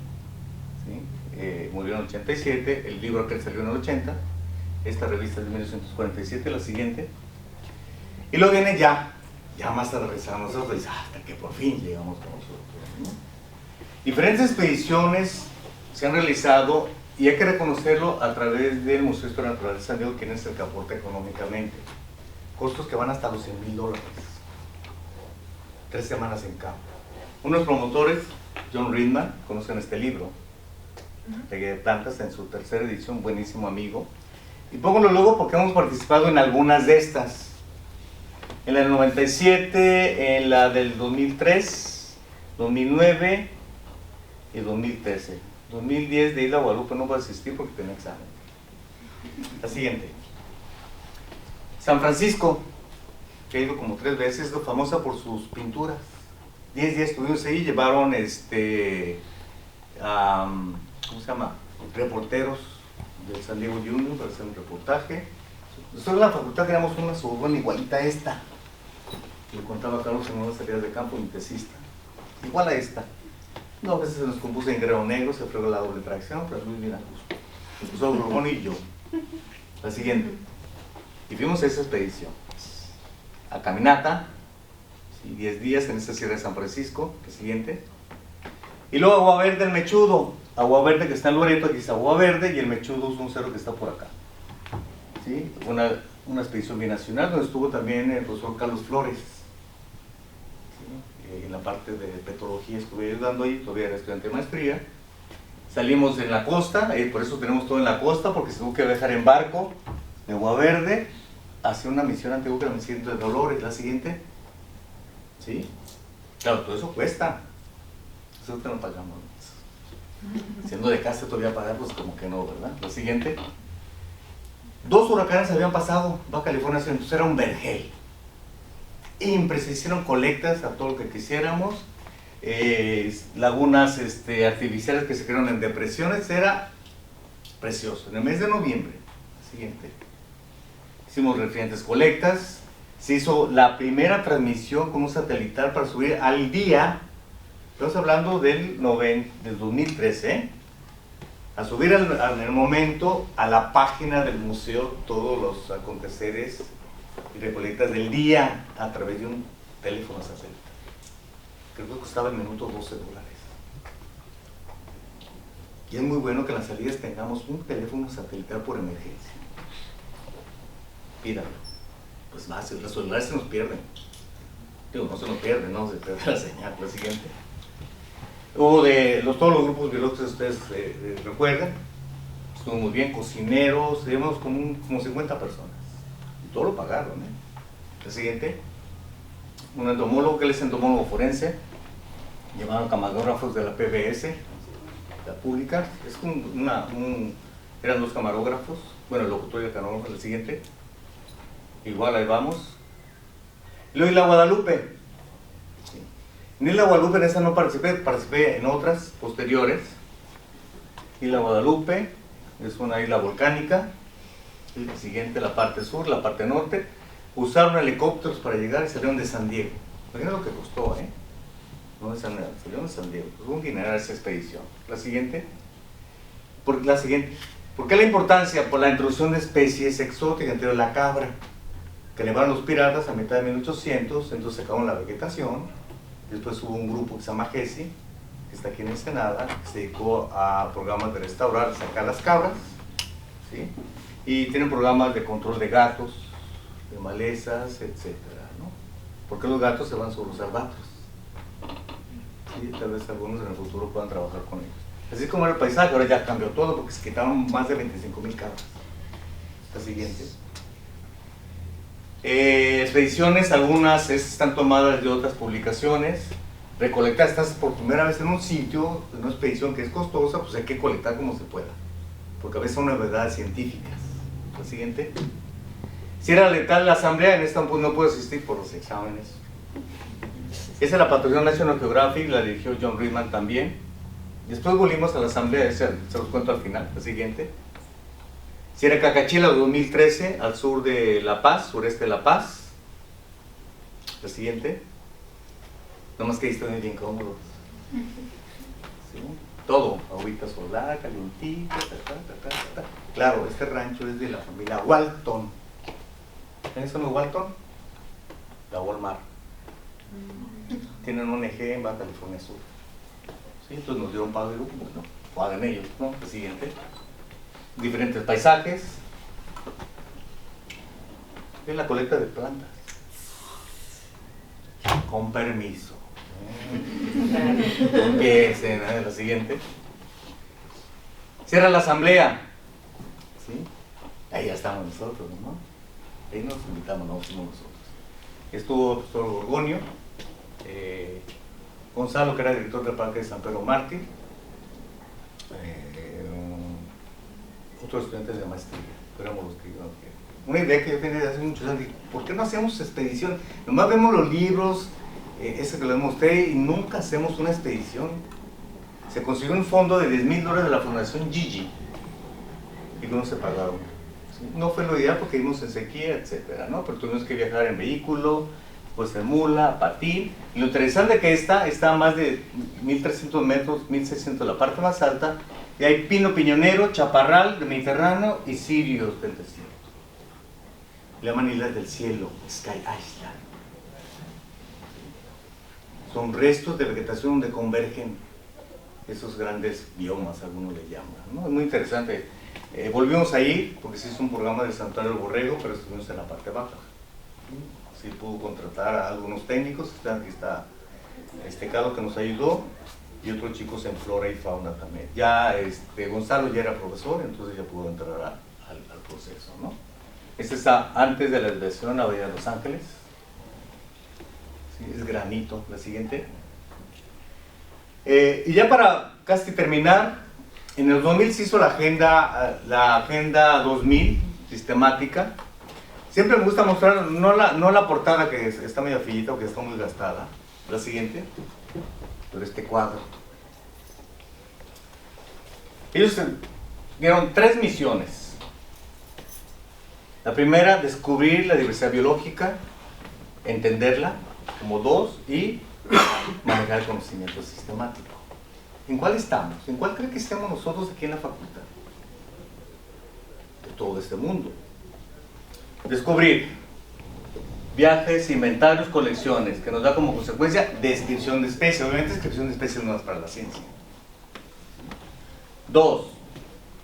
[SPEAKER 2] ¿Sí? Murió en el 87. El libro que salió en el 80. Esta revista es de 1947, la siguiente. Y luego viene ya más aterrizado nosotros, dice, hasta que por fin llegamos con nosotros, ¿no? Diferentes expediciones se han realizado y hay que reconocerlo a través del Museo de Historia Natural de San Diego, quien es el que aporta económicamente. Costos que van hasta los $100,000. 3 semanas en campo. Unos promotores, John Ridman, conocen este libro, de plantas, en su tercera edición, buenísimo amigo. Y pónganlo luego porque hemos participado en algunas de estas. En la del 97, en la del 2003, 2009 y 2013. 2010 de Isla Guadalupe no va a asistir porque tenía examen. La siguiente. San Francisco, que ha ido como 3 veces, es famosa por sus pinturas. 10 días estuvimos ahí, llevaron ¿cómo se llama? Reporteros del San Diego Union para hacer un reportaje. Nosotros en la facultad teníamos una suburbana igualita a esta. Le contaba a Carlos en unas salidas de campo, mi tesista. Igual a esta. No, a veces se nos compuso en grano negro, se fregó la doble tracción, pero muy bien a gusto. Nos puso Borbón y yo. La siguiente. Y fuimos a esa expedición. A caminata, ¿sí? 10 días en esta sierra de San Francisco. La siguiente. Y luego Agua Verde, el Mechudo. Agua Verde que está en Loreto, aquí está Agua Verde, y el Mechudo es un cerro que está por acá. ¿Sí? Una expedición binacional donde estuvo también el profesor Carlos Flores. ¿Sí? En la parte de petrología estuve ayudando ahí, todavía era estudiante de maestría. Salimos en la costa, por eso tenemos todo en la costa, porque se tuvo que viajar en barco de Agua Verde hacia una misión antigua que era la misión de Dolores. La siguiente. ¿Sí? Claro, todo eso cuesta. Eso te lo pagamos. Siendo de casa todavía pagar, pues como que no, ¿verdad? La siguiente. 2 huracanes habían pasado Baja California, entonces era un vergel. Se hicieron colectas a todo lo que quisiéramos. Lagunas artificiales que se crearon en depresiones, era precioso. En el mes de noviembre, siguiente, hicimos diferentes colectas. Se hizo la primera transmisión con un satelital para subir al día. Estamos hablando del 2013, a subir en el momento a la página del museo todos los aconteceres y recolectas del día a través de un teléfono satelital. Creo que costaba el minuto $12. Y es muy bueno que en las salidas tengamos un teléfono satelital por emergencia. Pídalo. Pues más, los celulares se nos pierden. Digo, no se nos pierden, no se pierde la señal. La siguiente. O de todos los grupos biológicos que ustedes recuerdan, estuvo muy bien, cocineros, tenemos como 50 personas. Y todo lo pagaron, La siguiente. Un entomólogo, que él es entomólogo forense, llamaban camarógrafos de la PBS, la pública, eran 2 camarógrafos, bueno, el locutor y el camarógrafo. La siguiente. Igual ahí vamos. Y luego Isla Guadalupe. Sí. En Isla Guadalupe en esa no participé en otras posteriores. Isla Guadalupe es una isla volcánica, ¿sí? La siguiente, la parte sur, la parte norte. Usaron helicópteros para llegar y salieron de San Diego. Imagínate lo que costó, ¿eh? No de salieron de San Diego. Pues un dineral esa expedición. La siguiente. ¿Por qué la importancia? Por la introducción de especies exóticas, entre la cabra, que llevaron los piratas a mitad de 1800, entonces se acabó la vegetación. Después hubo un grupo que se llama Gessi, que está aquí en Ensenada, que se dedicó a programas de restaurar, sacar las cabras, ¿sí? Y tienen programas de control de gatos, de malezas, etcétera, ¿no? Porque los gatos se van sobre los albatros, ¿sí? Tal vez algunos en el futuro puedan trabajar con ellos. Así como era el paisaje, ahora ya cambió todo porque se quitaron más de 25,000 cabras. La siguiente. Expediciones, algunas están tomadas de otras publicaciones. Recolectar, estás por primera vez en un sitio, en una expedición que es costosa, pues hay que colectar como se pueda, porque a veces son verdades científicas. La siguiente. Si era letal la asamblea, en esta pues no puedo asistir por los exámenes. Esa es la patrocina National Geographic, la dirigió John Ridman también. Después volvimos a la asamblea, se los cuento al final. La siguiente. Sierra Cacachila 2013, al sur de La Paz, sureste de La Paz. La siguiente. Nomás que ahí están bien cómodos. ¿Sí? Todo, agüita solar, calientita, Claro, este rancho es de la familia Walton. ¿Quiénes son los Walton? La Walmart. Tienen un eje en Baja California Sur. ¿Sí? Entonces nos dieron pago y bueno, lo hagan ellos, ¿no? La siguiente. Diferentes paisajes. Es la colecta de plantas. Con permiso. Empiecen, ¿eh? La siguiente. Cierra la asamblea. ¿Sí? Ahí ya estamos nosotros, ¿no? Ahí nos invitamos, no fuimos nosotros. Estuvo el profesor Gorgonio, Gonzalo, que era director del Parque de San Pedro Mártir, otros estudiantes de maestría, pero éramos los que iban. Una idea que yo tenía desde hace muchos años, ¿por qué no hacemos expedición? Nomás vemos los libros, ese que les mostré, y nunca hacemos una expedición. Se consiguió un fondo de $10,000 de la Fundación Gigi, y no se pagaron. ¿Sí? No fue lo ideal porque vimos en sequía, etcétera, ¿no? Pero tuvimos que viajar en vehículo, pues en mula, patín. Y lo interesante es que está a más de 1,300 metros, 1,600 la parte más alta, y hay pino piñonero, chaparral del Mediterráneo y cirios del desierto. Le llaman Islas del Cielo, Sky Island. Son restos de vegetación donde convergen esos grandes biomas, algunos le llaman, ¿no? Es muy interesante. Volvimos a ir, porque se hizo un programa del Santuario del Borrego, pero estuvimos en la parte baja. Sí pudo contratar a algunos técnicos, aquí está Carlos que nos ayudó, y otros chicos en flora y fauna también. Ya Gonzalo ya era profesor, entonces ya pudo entrar al proceso, ¿no? Este está antes de la desviación a Bahía de Los Ángeles. Sí, es granito. La siguiente. Y ya para casi terminar, en el 2000 se hizo la agenda 2000 sistemática. Siempre me gusta mostrar, no la portada que está medio fillita o que está muy gastada. La siguiente. Pero este cuadro. Ellos dieron 3 misiones. La primera, descubrir la diversidad biológica, entenderla como 2 y manejar el conocimiento sistemático. ¿En cuál estamos? ¿En cuál cree que estamos nosotros aquí en la facultad? De todo este mundo. Descubrir viajes, inventarios, colecciones, que nos da como consecuencia descripción de especies. Obviamente descripción de especies no es para la ciencia. 2.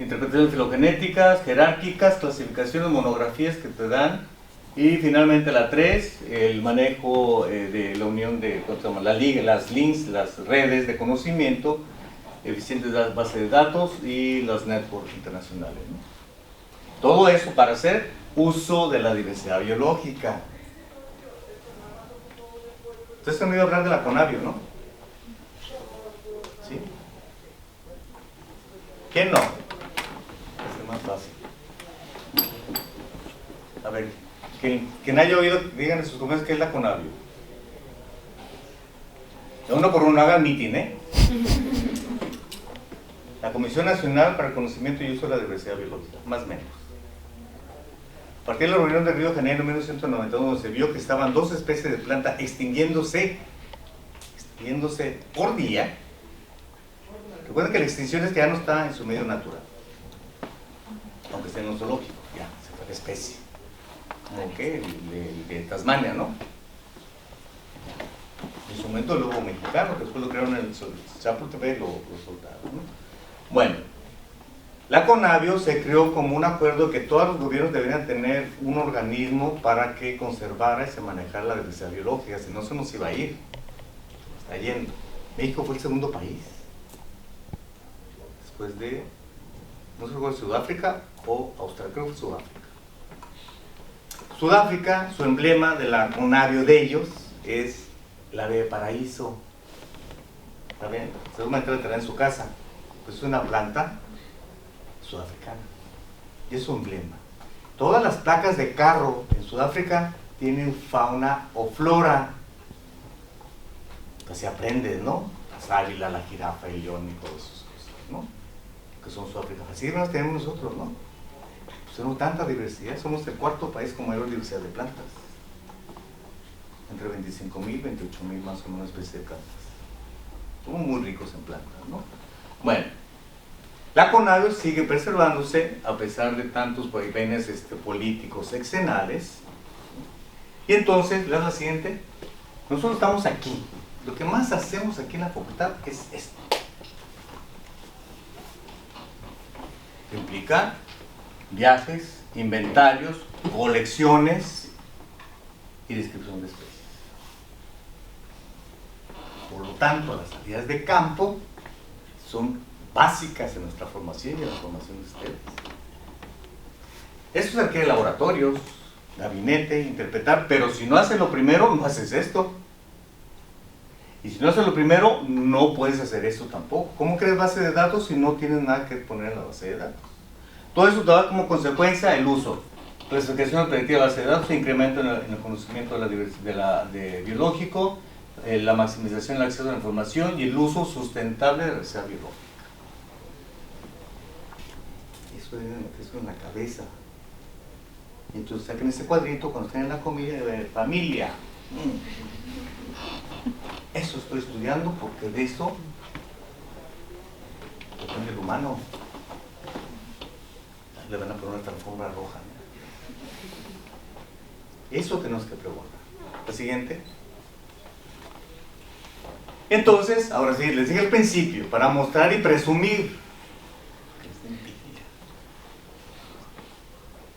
[SPEAKER 2] Interpretaciones filogenéticas, jerárquicas, clasificaciones, monografías que te dan. Y finalmente la 3, el manejo de la unión de las links, las redes de conocimiento, eficientes bases de datos y los networks internacionales, ¿no? Todo eso para hacer uso de la diversidad biológica. Ustedes han oído hablar de la Conavio, ¿no? ¿Sí? ¿Quién no? Es más fácil. A ver, quien haya oído, digan en sus comentarios qué es la Conavio. De uno por uno, hagan meeting, ¿eh? La Comisión Nacional para el Conocimiento y Uso de la Diversidad Biológica, más o menos. A partir de la reunión de Río de Janeiro en 1991 se vio que estaban 2 especies de planta extinguiéndose por día. Recuerden que la extinción es que ya no está en su medio natural, aunque esté en un zoológico, ya se fue la especie. Como que el de Tasmania, ¿no? En su momento el lobo mexicano, que después lo crearon en el Chapultepec, lo soltaron, ¿no? Bueno, la CONABIO se creó como un acuerdo que todos los gobiernos deberían tener un organismo para que conservara y se manejara la diversidad biológica, si no se nos iba a ir. Está yendo. México fue el segundo país. Después de, no sé si fue Sudáfrica o Australia, creo que fue Sudáfrica. Sudáfrica, su emblema de la CONABIO de ellos es la ave de paraíso. ¿Está bien? Seguramente la tendrá en su casa. Pues es una planta sudafricana y es su emblema. Todas las placas de carro en Sudáfrica tienen fauna o flora. Pues se aprende, ¿no? Las águilas, la jirafa, el león y todas esas cosas, ¿no? Que son sudafricanas. Así las tenemos nosotros, ¿no? Pues tenemos tanta diversidad. Somos el 4º país con mayor diversidad de plantas. Entre 25.000 y 28.000 más o menos especies de plantas. Somos muy ricos en plantas, ¿no? Bueno, la CONABIO sigue preservándose a pesar de tantos vaivenes políticos sexenales. Y entonces, ¿ves la siguiente? Nosotros estamos aquí. Lo que más hacemos aquí en la facultad es esto. Implica viajes, inventarios, colecciones y descripción de especies. Por lo tanto, las habilidades de campo son básicas en nuestra formación y en la formación de ustedes. Esto se requiere laboratorios, gabinete, interpretar, pero si no haces lo primero, no haces esto. Y si no haces lo primero, no puedes hacer esto tampoco. ¿Cómo crees base de datos si no tienes nada que poner en la base de datos? Todo eso te da como consecuencia el uso. Clasificación predictiva de base de datos, incremento en el conocimiento de biológico, la maximización del acceso a la información y el uso sustentable de la diversidad biológica. Eso es en la cabeza. Entonces saquen ese cuadrito cuando estén en la comida de familia. Eso estoy estudiando porque de eso depende el humano. Le van a poner una alfombra roja, ¿no? Eso tenemos que preguntar. La siguiente. Entonces, ahora sí, les dije al principio, para mostrar y presumir.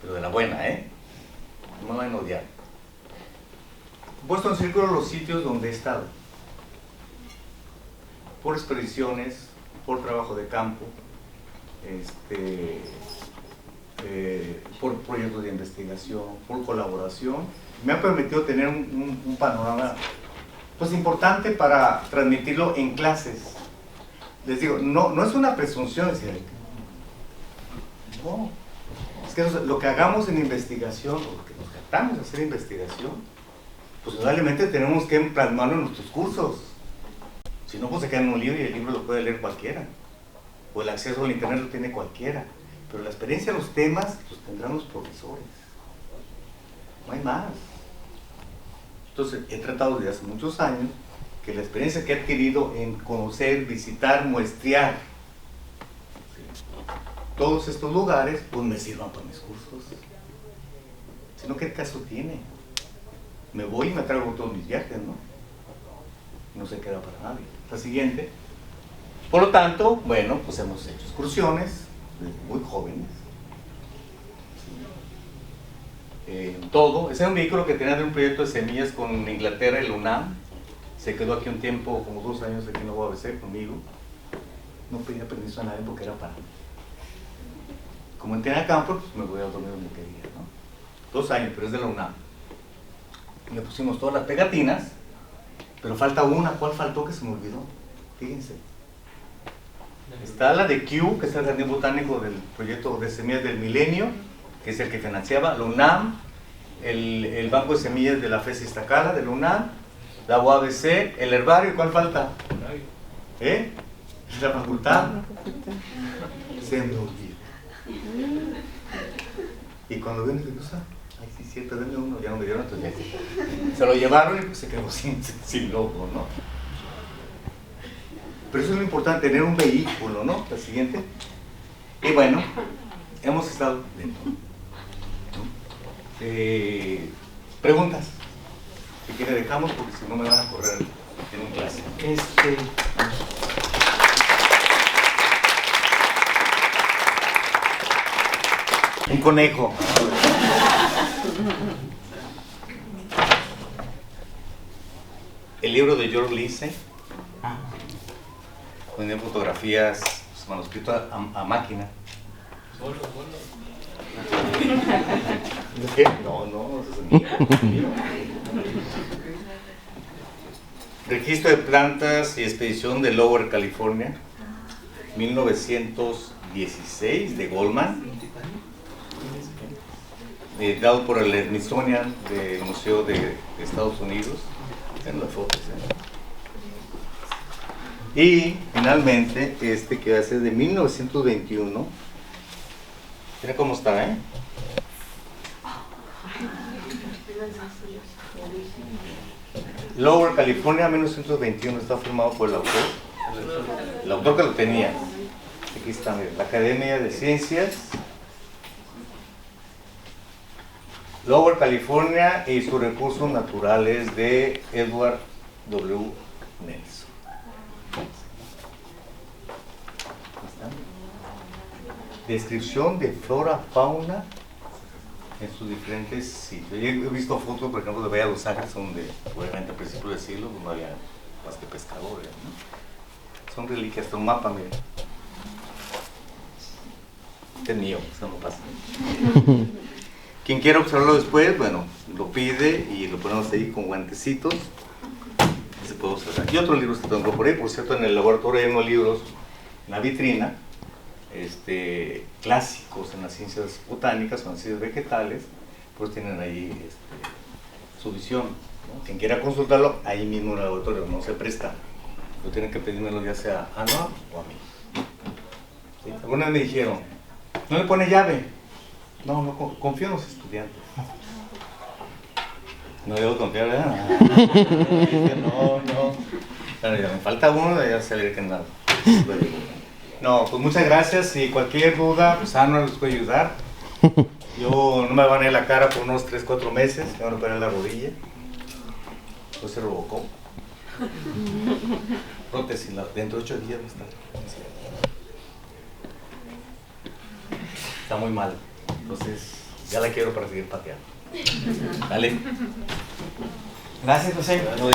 [SPEAKER 2] Pero de la buena, ¿eh? No me van a odiar. He puesto en círculo los sitios donde he estado. Por expediciones, por trabajo de campo, por proyectos de investigación, por colaboración. Me ha permitido tener un panorama pues importante para transmitirlo en clases. Les digo, no es una presunción decir, no, es que lo que hagamos en investigación, lo que nos tratamos de hacer investigación, pues indudablemente tenemos que plasmarlo en nuestros cursos. Si no, pues se queda en un libro y el libro lo puede leer cualquiera, o el acceso al internet lo tiene cualquiera, pero la experiencia de los temas los tendrán los profesores, no hay más. Entonces he tratado desde hace muchos años que la experiencia que he adquirido en conocer, visitar, muestrear todos estos lugares, pues me sirvan para mis cursos. Si no, ¿qué caso tiene? Me voy y me traigo todos mis viajes, ¿no? No se queda para nadie. La siguiente. Por lo tanto, bueno, pues hemos hecho excursiones desde muy jóvenes. Todo. Ese es un vehículo que tenía de un proyecto de semillas con Inglaterra, el UNAM. Se quedó aquí un tiempo, como 2 años aquí en la UABC conmigo. No pedía permiso a nadie porque era para mí. Como en tenía campo, pues me voy a dormir donde quería, ¿no? 2 años, pero es de la UNAM. Le pusimos todas las pegatinas, pero falta una. ¿Cuál faltó que se me olvidó? Fíjense. Está la de Kew, que es el jardín botánico del proyecto de semillas del milenio, que es el que financiaba la UNAM, el banco de semillas de la FES Iztacala, de la UNAM, la UABC, el herbario. ¿Cuál falta? La facultad. Se me olvidó. Y cuando ven, no sabe. Ay, sí, cierto, denme uno, ya no me dieron, entonces se lo llevaron y pues se quedó sin logo, ¿no? Pero eso es lo importante, tener un vehículo, ¿no? La siguiente. Y bueno, hemos estado dentro. Preguntas. Si quiere dejamos porque si no me van a correr en un clase. Un conejo. El libro de George Lindsay. Ponía fotografías, pues, manuscrito a máquina. ¿Qué? No, eso es mío. Registro de plantas y expedición de Lower California, 1916, de Goldman, dado por el Smithsonian del Museo de Estados Unidos. En las fotos, Y finalmente este que va a ser de 1921. Mira cómo está, ¿eh? Lower California, 1921, está firmado por el autor que lo tenía. Aquí está, mira, la Academia de Ciencias, Lower California y sus recursos naturales, de Edward W. Nelson. Descripción de flora, fauna en sus diferentes sitios. Yo he visto fotos, por ejemplo, de Bahía de Los Ángeles, donde obviamente a principios del siglo no había más que pescadores, ¿no? Son reliquias, hasta un mapa, miren. Este es mío, eso no pasa. Quien quiera observarlo después, bueno, lo pide y lo ponemos ahí con guantecitos y se puede observar. Y otros libros que tengo por ahí, por cierto, en el laboratorio hay unos libros en la vitrina, clásicos en las ciencias botánicas o en las ciencias vegetales, pues tienen ahí su visión, ¿no? Quien quiera consultarlo, ahí mismo en el laboratorio, no se presta. Lo tienen que pedírmelo ya sea a Noa o a mí. ¿Sí? Algunas me dijeron, ¿no le pone llave? No, confío en los estudiantes. No debo confiar, ¿verdad? No. Claro, ya me falta uno, ya sabía que nada. No, pues muchas gracias. Y cualquier duda, pues Ana les puede ayudar. Yo no me van a ir la cara por unos 3-4 meses, me van a operar la rodilla. Pues se Robocop. Prótesis, dentro de 8 días va a estar. Está muy mal. Entonces, ya la quiero para seguir pateando. Dale.
[SPEAKER 1] Gracias, José.
[SPEAKER 2] No,